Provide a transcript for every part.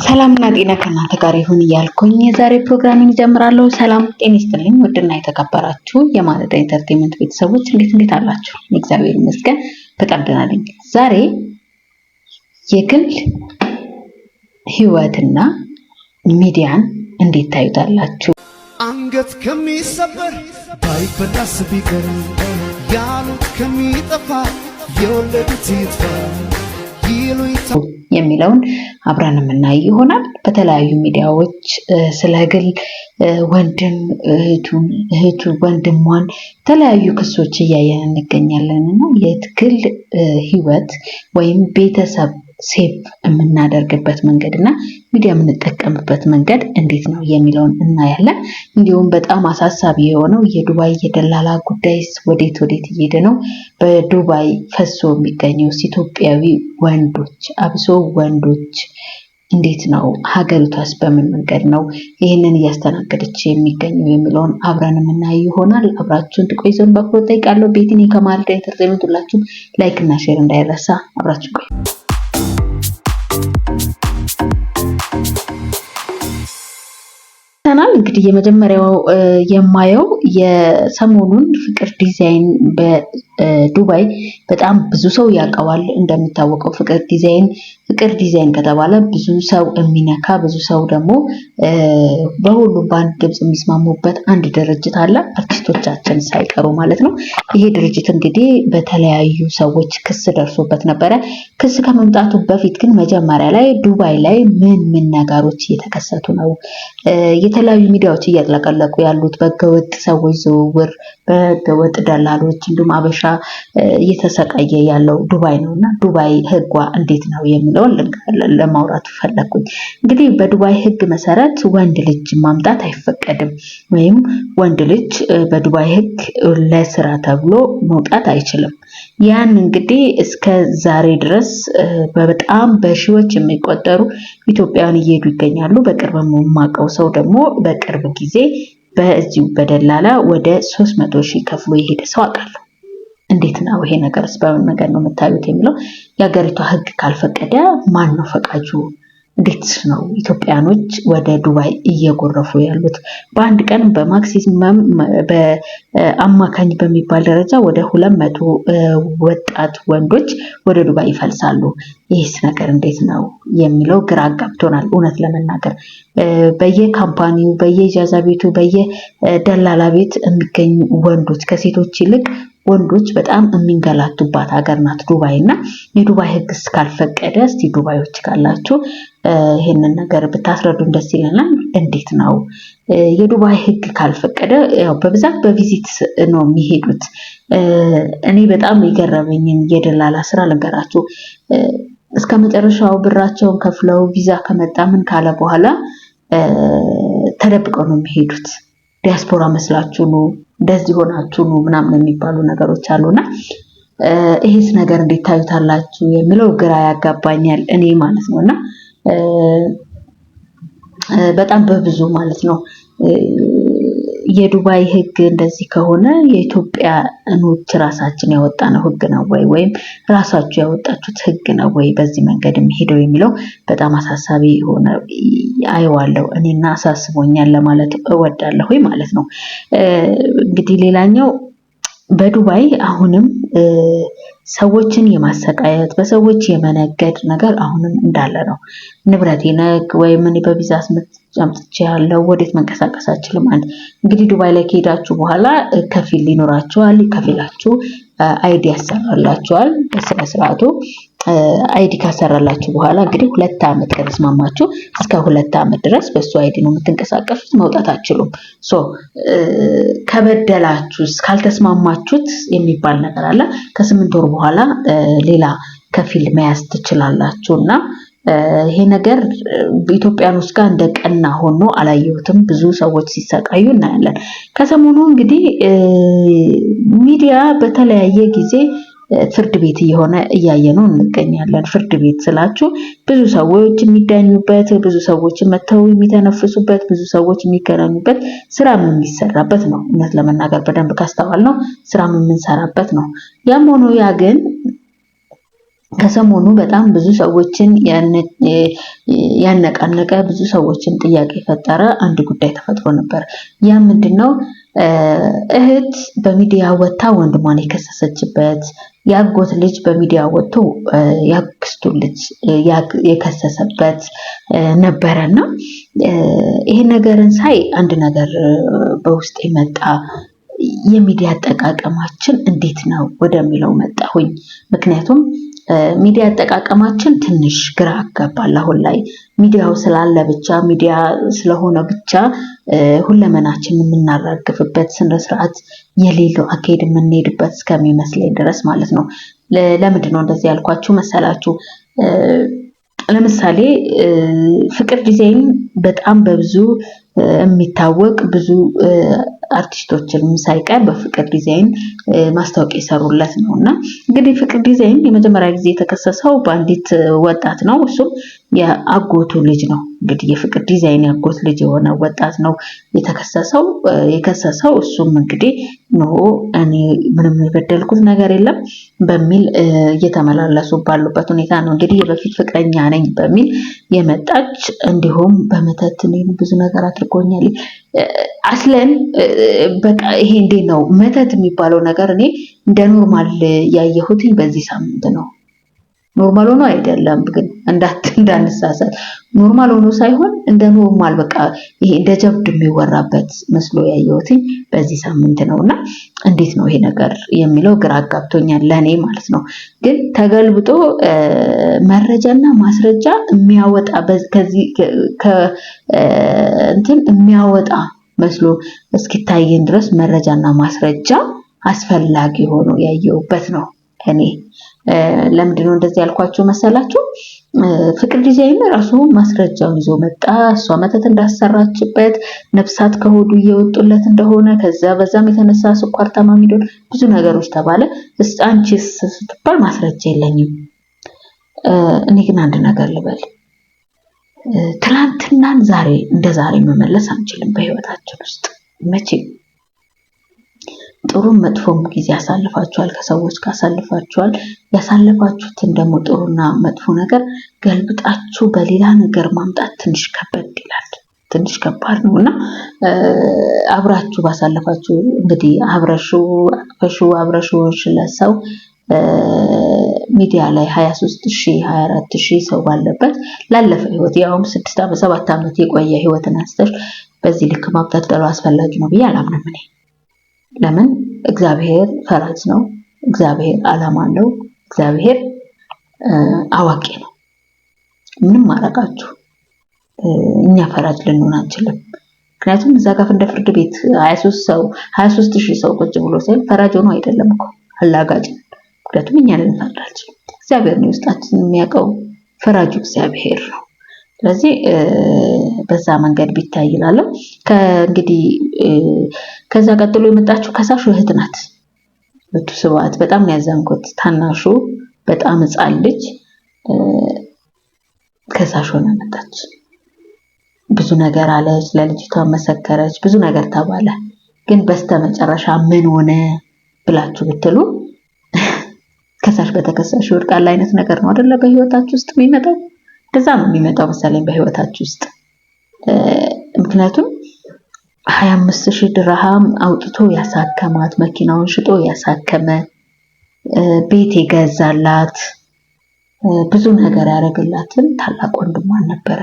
ሰላምና ጤና ከእናንተ ጋር ይሁን እያልኩኝ የዛሬ ፕሮግራሚንግ ጀምራለሁ። ሰላም ጤና ይስጥልኝ ውድና የተከበራችሁ የማለዳ ኢንተርቴይንመንት ቤተሰቦች እንዴት አላችሁ? እግዚአብሔር ይመስገን በጣም ደህና ነኝ። ዛሬ የግል ህይወትና ሚዲያን እንዴት ታዩታላችሁ? አንገት ከሚሰበር ባይበላስ ቢቀር ያሉት ከሚጠፋ የወለዱት ይጥፋ የሚለውን አብረን የምናይ ይሆናል። በተለያዩ ሚዲያዎች ስለ ግል ወንድም እህቱ ወንድሟን የተለያዩ ክሶች እያየን እንገኛለን እና የግል ህይወት ወይም ቤተሰብ ሴቭ የምናደርግበት መንገድ እና ሚዲያ የምንጠቀምበት መንገድ እንዴት ነው የሚለውን እናያለን። እንዲሁም በጣም አሳሳቢ የሆነው የዱባይ የደላላ ጉዳይስ ወዴት እየሄደ ነው? በዱባይ ፈሶ የሚገኘው ኢትዮጵያዊ ወንዶች አብሶ ወንዶች እንዴት ነው? ሀገሪቷስ በምን መንገድ ነው ይህንን እያስተናገደች የሚገኘው የሚለውን አብረን የምናይ ይሆናል። አብራችሁን ትቆዩ ዘንድ በአክብሮት እጠይቃለሁ። ቤቲኒ ከማለዳ ኢንተርቴይንመንት ሁላችሁም ላይክ እና ሼር እንዳይረሳ። አብራችሁን ቆዩ። እንግዲህ የመጀመሪያው የማየው የሰሞኑን ፍቅር ዲዛይን በዱባይ በጣም ብዙ ሰው ያውቀዋል። እንደሚታወቀው ፍቅር ዲዛይን ከተባለ ብዙ ሰው የሚነካ ብዙ ሰው ደግሞ በሁሉም በአንድ ድምፅ የሚስማሙበት አንድ ድርጅት አለ፣ አርቲስቶቻችን ሳይቀሩ ማለት ነው። ይሄ ድርጅት እንግዲህ በተለያዩ ሰዎች ክስ ደርሶበት ነበረ። ክስ ከመምጣቱ በፊት ግን መጀመሪያ ላይ ዱባይ ላይ ምን ነገሮች እየተከሰቱ ነው? የተለያዩ ሚዲያዎች እያጥለቀለቁ ያሉት በህገወጥ ሰዎች ዝውውር፣ በህገወጥ ደላሎች እንዲሁም አበሻ እየተሰቃየ ያለው ዱባይ ነውና ዱባይ ህጓ እንዴት ነው የሚለውን ለማውራት ፈለኩኝ። እንግዲህ በዱባይ ህግ መሰረት ወንድ ልጅ ማምጣት አይፈቀድም፣ ወይም ወንድ ልጅ በዱባይ ህግ ለስራ ተብሎ መውጣት አይችልም። ያን እንግዲህ እስከ ዛሬ ድረስ በጣም በሺዎች የሚቆጠሩ ኢትዮጵያውያን እየሄዱ ይገኛሉ። በቅርብ የማውቀው ሰው ደግሞ በቅርብ ጊዜ በዚሁ በደላላ ወደ 300,000 ከፍሎ የሄደ ሰው አውቃለሁ። እንዴት ነው ይሄ ነገርስ በምን መንገድ ነው የምታዩት የሚለው? የሀገሪቷ ህግ ካልፈቀደ ማን ነው ፈቃጁ? እንዴት ነው ኢትዮጵያኖች ወደ ዱባይ እየጎረፉ ያሉት? በአንድ ቀን በማክሲመም በአማካኝ በሚባል ደረጃ ወደ 200 ወጣት ወንዶች ወደ ዱባይ ይፈልሳሉ። ይህስ ነገር እንዴት ነው የሚለው ግራ አጋብቶናል። እውነት ለመናገር በየካምፓኒው በየኢጃዛ ቤቱ በየደላላ ቤት የሚገኙ ወንዶች ከሴቶች ይልቅ ወንዶች በጣም የሚንገላቱባት ሀገር ናት ዱባይ እና የዱባይ ህግ ካልፈቀደ እስቲ ዱባዮች ካላችሁ ይሄንን ነገር ብታስረዱን ደስ ይለናል። እንዴት ነው የዱባይ ህግ ካልፈቀደ? ያው በብዛት በቪዚት ነው የሚሄዱት። እኔ በጣም የገረመኝን የደላላ ስራ ልንገራችሁ። እስከ መጨረሻው ብራቸውን ከፍለው ቪዛ ከመጣ ምን ካለ በኋላ ተደብቀው ነው የሚሄዱት። ዲያስፖራ መስላችሁ ነው እንደዚህ ሆናችሁ ነው ምናምን የሚባሉ ነገሮች አሉና ይሄስ ነገር እንዴት ታዩታላችሁ የሚለው ግራ ያጋባኛል እኔ ማለት ነውና በጣም በብዙ ማለት ነው። የዱባይ ህግ እንደዚህ ከሆነ የኢትዮጵያኖች ራሳችን ያወጣነው ህግ ነው ወይም ራሳችሁ ያወጣችሁት ህግ ነው ወይ በዚህ መንገድ የሚሄደው የሚለው በጣም አሳሳቢ ሆነ አይዋለው እኔና አሳስቦኛል ለማለት እወዳለሁ ማለት ነው። እንግዲህ ሌላኛው በዱባይ አሁንም ሰዎችን የማሰቃየት በሰዎች የመነገድ ነገር አሁንም እንዳለ ነው። ንብረቴ ነክ ወይም እኔ በቪዛ አምጥቼ ያለው ወዴት መንቀሳቀስ አልችልም። እንግዲህ ዱባይ ላይ ከሄዳችሁ በኋላ ከፊል ሊኖራችኋል። ከፊላችሁ አይዲ ያሰራላችኋል። በስነ ስርዓቱ አይዲ ካሰራላችሁ በኋላ እንግዲህ 2 ዓመት ከተስማማችሁ እስከ 2 ዓመት ድረስ በሱ አይዲ ነው የምትንቀሳቀሱት። መውጣት አትችሉም። ከበደላችሁስ ካልተስማማችሁት የሚባል ነገር አለ። ከ8 ወር በኋላ ሌላ ከፊል መያዝ ትችላላችሁና ይሄ ነገር በኢትዮጵያኖች ጋር እንደቀና ሆኖ አላየሁትም። ብዙ ሰዎች ሲሰቃዩ እናያለን። ከሰሞኑ እንግዲህ ሚዲያ በተለያየ ጊዜ ፍርድ ቤት እየሆነ እያየነው እንገኛለን። ፍርድ ቤት ስላችሁ ብዙ ሰዎች የሚዳኙበት፣ ብዙ ሰዎች መተው የሚተነፍሱበት፣ ብዙ ሰዎች የሚገናኙበት፣ ስራም የሚሰራበት ነው። እውነት ለመናገር በደንብ ካስተዋልነው ስራም የምንሰራበት ነው። ያም ሆኖ ያ ግን ከሰሞኑ በጣም ብዙ ሰዎችን ያነቃነቀ ብዙ ሰዎችን ጥያቄ የፈጠረ አንድ ጉዳይ ተፈጥሮ ነበር። ያ ምንድነው? እህት በሚዲያ ወጥታ ወንድሟን የከሰሰችበት፣ ያጎት ልጅ በሚዲያ ወጥቶ ያክስቱ ልጅ የከሰሰበት ነበረና ይሄ ነገርን ሳይ አንድ ነገር በውስጥ መጣ። የሚዲያ አጠቃቀማችን እንዴት ነው ወደሚለው መጣሁኝ። ምክንያቱም ሚዲያ አጠቃቀማችን ትንሽ ግራ አጋባል። አሁን ላይ ሚዲያው ስላለ ብቻ ሚዲያ ስለሆነ ብቻ ሁለመናችን የምናራግፍበት ስነ ስርዓት የሌለው አካሄድ የምንሄድበት እስከሚመስለኝ ድረስ ማለት ነው። ለምንድን ነው እንደዚህ ያልኳችሁ መሰላችሁ? ለምሳሌ ፍቅር ዲዛይን በጣም በብዙ የሚታወቅ ብዙ አርቲስቶችንም ሳይቀር በፍቅር ዲዛይን ማስታወቂያ የሰሩለት ነውና እንግዲህ ፍቅር ዲዛይን የመጀመሪያ ጊዜ የተከሰሰው በአንዲት ወጣት ነው። እሱም የአጎቱ ልጅ ነው። እንግዲህ የፍቅር ዲዛይን ያጎት ልጅ የሆነ ወጣት ነው የከሰሰው። እሱም እንግዲህ ነው እኔ ምንም የበደልኩት ነገር የለም በሚል እየተመላለሱ ባሉበት ሁኔታ ነው እንግዲህ የበፊት ፍቅረኛ ነኝ በሚል የመጣች እንዲሁም በመተት እኔን ብዙ ነገር አድርጎኛል። አስለን በቃ ይሄ እንዴት ነው መተት የሚባለው ነገር እኔ እንደ ኖርማል ያየሁትኝ በዚህ ሳምንት ነው። ኖርማል ሆኖ አይደለም ግን እንዳንሳሳት ኖርማል ሆኖ ሳይሆን እንደ ኖርማል በቃ ይሄ እንደ ጀብድ የሚወራበት መስሎ ያየሁትኝ በዚህ ሳምንት ነውና እንዴት ነው ይሄ ነገር የሚለው ግራ አጋብቶኛል ለኔ ማለት ነው። ግን ተገልብጦ መረጃና ማስረጃ የሚያወጣ ከዚህ እንትን የሚያወጣ መስሎ እስኪታየን ድረስ መረጃና ማስረጃ አስፈላጊ ሆኖ ያየሁበት ነው። እኔ ለምንድነው እንደዚህ ያልኳችሁ መሰላችሁ? ፍቅር ዲዛይን ራሱ ማስረጃውን ይዞ መጣ። እሷ መተት እንዳሰራችበት፣ ነፍሳት ከሆዱ እየወጡለት እንደሆነ፣ ከዛ በዛም የተነሳ ስኳር ታማሚ ሆነ፣ ብዙ ነገሮች ተባለ። አንቺስ ስትባል ማስረጃ የለኝም። እኔ ግን አንድ ነገር ልበል፣ ትናንትናን ዛሬ እንደ ዛሬ መመለስ አንችልም። በህይወታችን ውስጥ መቼም ጥሩም መጥፎም ጊዜ ያሳልፋችኋል፣ ከሰዎች ጋር ያሳልፋችኋል። ያሳልፋችሁትን ደግሞ ጥሩና መጥፎ ነገር ገልብጣችሁ በሌላ ነገር ማምጣት ትንሽ ከበድ ይላል፣ ትንሽ ከባድ ነውና አብራችሁ ባሳለፋችሁ እንግዲህ አብረሽው ለሰው ሚዲያ ላይ 23,000 24,000 ሰው ባለበት ላለፈ ህይወት ያውም 6 ዓመት 7 ዓመት የቆየ ህይወትን አንስተሽ በዚህ ልክ ማብጠልጠሉ አስፈላጊ ነው ብዬ አላምንም እኔ። ለምን? እግዚአብሔር ፈራጅ ነው። እግዚአብሔር ዓላማ አለው። እግዚአብሔር አዋቂ ነው። ምንም ማረጋችሁ እኛ ፈራጅ ልንሆን አንችልም። ምክንያቱም እዛ ጋር እንደ ፍርድ ቤት 23,000 ሰው ቁጭ ብሎ ሲል ፈራጅ ሆኖ አይደለም እኮ አላጋጭ። ምክንያቱም እኛ ልንፈርድ አንችልም። እግዚአብሔር ነው ውስጣችንን የሚያውቀው። ፈራጁ እግዚአብሔር ነው። ስለዚህ በዛ መንገድ ቢታይ ይላል። ከእንግዲህ ከዛ ቀጥሎ የመጣችው ከሳሹ እህት ናት። ስብሐት በጣም ነው ያዘንኩት። ታናሹ በጣም ሕፃን ልጅ ከሳሽ ሆና መጣች። ብዙ ነገር አለች፣ ለልጅቷ መሰከረች፣ ብዙ ነገር ተባለ። ግን በስተመጨረሻ ምን ሆነ ብላችሁ ብትሉ ከሳሽ በተከሳሽ ይወድቃል አይነት ነገር ነው አይደለ? በህይወታችሁ ውስጥ የሚመጣው እንደዛ ነው የሚመጣው መሰለኝ በህይወታችሁ ውስጥ። ምክንያቱም 25,000 ድርሃም አውጥቶ ያሳከማት፣ መኪናውን ሽጦ ያሳከመ፣ ቤት የገዛላት፣ ብዙ ነገር ያደረገላትን ታላቅ ወንድሟን ነበረ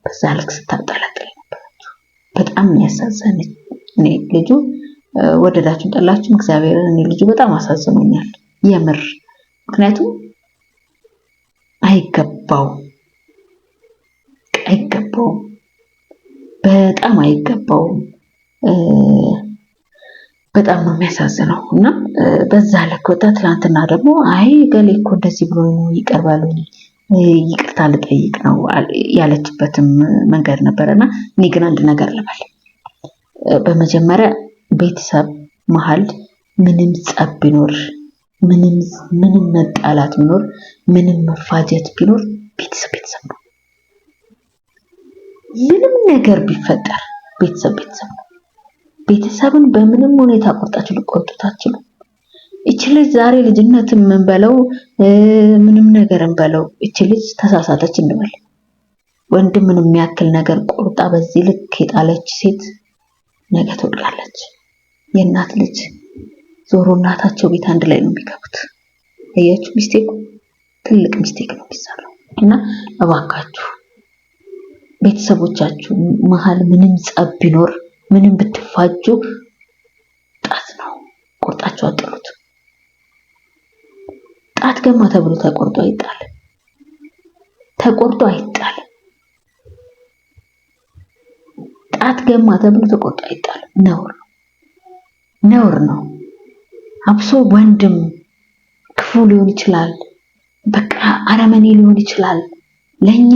በዛ ልክ ስታጠላጥል ነበረችው። በጣም የሚያሳዝነኝ እኔ ልጁ ወደዳችሁም ጠላችሁም እግዚአብሔርን እኔ ልጁ በጣም አሳዝኖኛል የምር። ምክንያቱም አይገባውም፣ በጣም አይገባውም። በጣም ነው የሚያሳዝነው እና በዛ ልክ ወጣ። ትናንትና ደግሞ አይ ገሌ እኮ እንደዚህ ብሎ ነው ይቅር በሉኝ ይቅርታ ልጠይቅ ነው ያለችበትም መንገድ ነበርና እኔ ግን አንድ ነገር ልበል። በመጀመሪያ ቤተሰብ መሃል ምንም ጸብ ቢኖር፣ ምንም መጣላት ቢኖር፣ ምንም መፋጀት ቢኖር ቤተሰብ ነው። ምንም ነገር ቢፈጠር ቤተሰብ ነው። ቤተሰብን በምንም ሁኔታ ቆርጣችሁ ልቆርጡት አትችሉም። እቺ ልጅ ዛሬ ልጅነትም እንበለው ምንም ነገር እንበለው እቺ ልጅ ተሳሳተች እንበል ወንድምን የሚያክል ነገር ቆርጣ በዚህ ልክ የጣለች ሴት ነገ ትወድቃለች። የእናት ልጅ ዞሮ እናታቸው ቤት አንድ ላይ ነው የሚገቡት። አያችሁ ሚስቴክ ትልቅ ሚስቴክ ነው የሚሰራው። እና እባካችሁ ቤተሰቦቻችሁ መሃል ምንም ጸብ ቢኖር ምንም ብትፋጁ ጣት ነው ቆርጣችሁ አጥሩት። ጣት ገማ ተብሎ ተቆርጦ አይጣልም። ተቆርጦ አይጣልም። ጣት ገማ ተብሎ ተቆርጦ አይጣልም። ነውር ነው። ነውር ነው። አብሶ ወንድም ክፉ ሊሆን ይችላል። በቃ አረመኔ ሊሆን ይችላል። ለኛ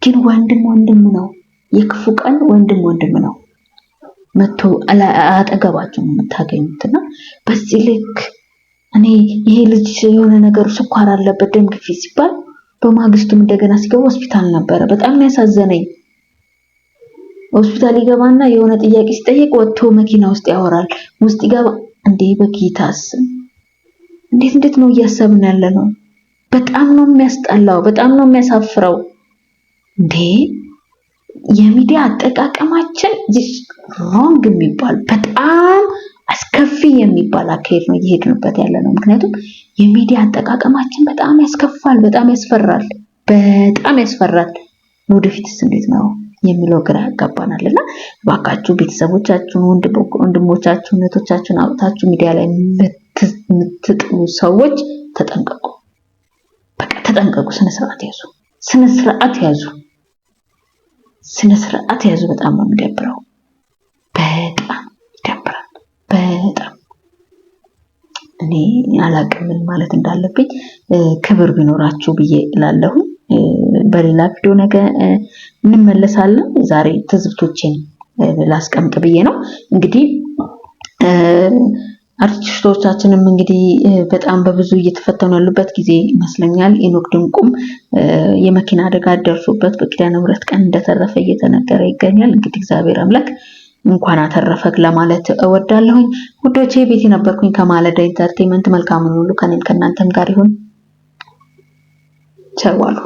ግን ወንድም ወንድም ነው። የክፉ ቀን ወንድም ወንድም ነው። መጥቶ አጠገባችሁ የምታገኙትና በዚህ ልክ እኔ ይሄ ልጅ የሆነ ነገር ስኳር አለበት ደም ግፊት ሲባል በማግስቱም እንደገና ሲገባ ሆስፒታል ነበረ። በጣም ያሳዘነኝ ሆስፒታል ይገባና የሆነ ጥያቄ ሲጠይቅ ወጥቶ መኪና ውስጥ ያወራል። ውስጥ ይገባ እንዴ በጌታስ እንዴት ነው እያሰብን ያለ ነው? በጣም ነው የሚያስጠላው። በጣም ነው የሚያሳፍረው። እንዴ የሚዲያ አጠቃቀማችን ሮንግ የሚባል በጣም አስከፊ የሚባል አካሄድ ነው እየሄድንበት ያለ ነው። ምክንያቱም የሚዲያ አጠቃቀማችን በጣም ያስከፋል፣ በጣም ያስፈራል፣ በጣም ያስፈራል። ወደፊትስ እንዴት ነው የሚለው ግራ ያጋባናልና እባካችሁ ቤተሰቦቻችሁን፣ ወንድሞቻችሁን፣ እህቶቻችሁን አውጣችሁ ሚዲያ ላይ የምትጥሉ ሰዎች ተጠንቀቁ። በቃ ተጠንቀቁ። ስነ ስርዓት ያዙ። ስነ ስርዓት ያዙ። ስነ ስርዓት ያዙ። በጣም ነው የሚደብረው። በጣም ይደብራል። በጣም እኔ አላቅም ምን ማለት እንዳለብኝ። ክብር ቢኖራችሁ ብዬ እላለሁ። በሌላ ቪዲዮ ነገ እንመለሳለን። ዛሬ ትዝብቶቼን ላስቀምጥ ብዬ ነው። እንግዲህ አርቲስቶቻችንም እንግዲህ በጣም በብዙ እየተፈተኑ ያሉበት ጊዜ ይመስለኛል። ኤኖክ ድንቁም የመኪና አደጋ ደርሶበት በኪዳነ ምሕረት ቀን እንደተረፈ እየተነገረ ይገኛል። እንግዲህ እግዚአብሔር አምላክ እንኳን አተረፈክ ለማለት እወዳለሁኝ። ውዶቼ ቤት የነበርኩኝ ከማለዳ ኢንተርቴይንመንት መልካሙን ሁሉ ከኔም ከናንተም ጋር ይሁን። ቸር ዋሉ።